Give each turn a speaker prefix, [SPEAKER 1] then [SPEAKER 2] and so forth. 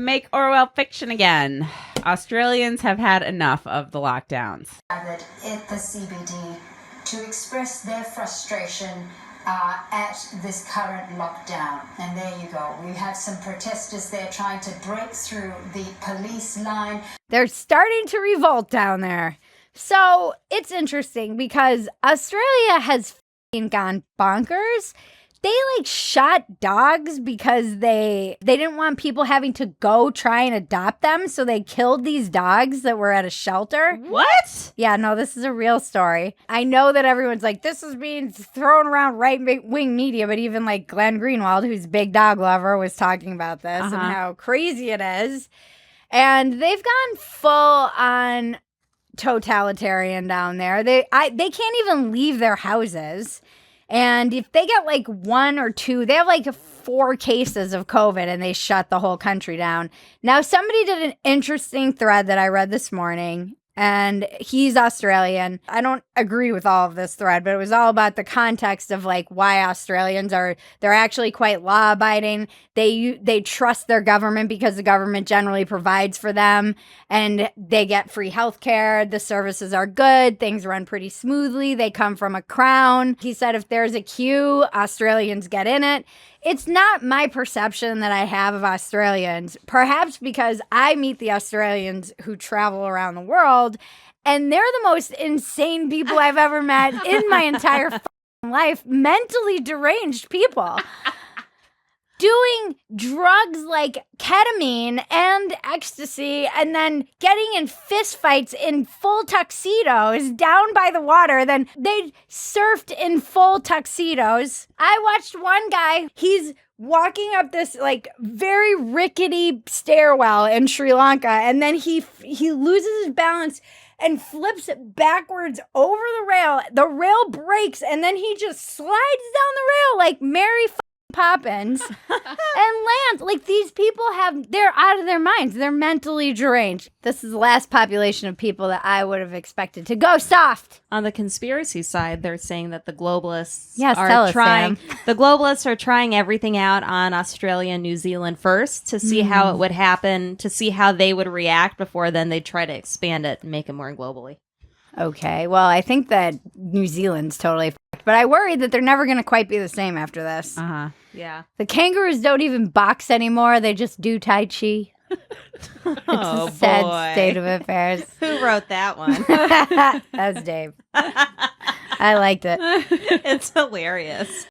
[SPEAKER 1] Make Orwell fiction again. Australians have had enough of the lockdowns.
[SPEAKER 2] Gathered at the CBD to express their frustration at this current lockdown. And there you go. We have some protesters there trying to break through the police line.
[SPEAKER 3] They're starting to revolt down there. So it's interesting because Australia has gone bonkers. They shot dogs because they didn't want people having to go try and adopt them. So they killed these dogs that were at a shelter.
[SPEAKER 1] What?
[SPEAKER 3] Yeah, no, this is a real story. I know that everyone's like, this is being thrown around right-wing media, but even Glenn Greenwald, who's a big dog lover, was talking about this and how crazy it is. And they've gone full on totalitarian down there. They can't even leave their houses. And if they get one or two, they have 4 cases of COVID and they shut the whole country down. Now, somebody did an interesting thread that I read this morning, and he's Australian. I don't agree with all of this thread, but it was all about the context of why Australians they're actually quite law abiding. They trust their government because the government generally provides for them, and they get free health care. The services are good. Things run pretty smoothly. They come from a crown. He said if there's a queue, Australians get in it. It's not my perception that I have of Australians, perhaps because I meet the Australians who travel around the world, and they're the most insane people I've ever met in my entire life. Mentally deranged people. Doing drugs like ketamine and ecstasy, and then getting in fistfights in full tuxedos down by the water. Then they surfed in full tuxedos. I watched one guy, he's walking up this very rickety stairwell in Sri Lanka, and then he loses his balance and flips it backwards over the rail. The rail breaks, and then he just slides down the rail like Mary Poppins and lands. These people they're out of their minds. They're mentally deranged. This is the last population of people that I would have expected to go soft.
[SPEAKER 4] On the conspiracy side, they're saying that the globalists
[SPEAKER 3] the
[SPEAKER 4] globalists are trying everything out on Australia and New Zealand first to see how it would happen, to see how they would react before then they'd try to expand it and make it more globally.
[SPEAKER 3] Okay, well, I think that New Zealand's totally fucked, but I worry that they're never going to quite be the same after this.
[SPEAKER 4] Yeah.
[SPEAKER 3] The kangaroos don't even box anymore. They just do Tai Chi. It's a sad state of affairs.
[SPEAKER 4] Who wrote that one?
[SPEAKER 3] That's Dave. I liked it.
[SPEAKER 4] It's hilarious.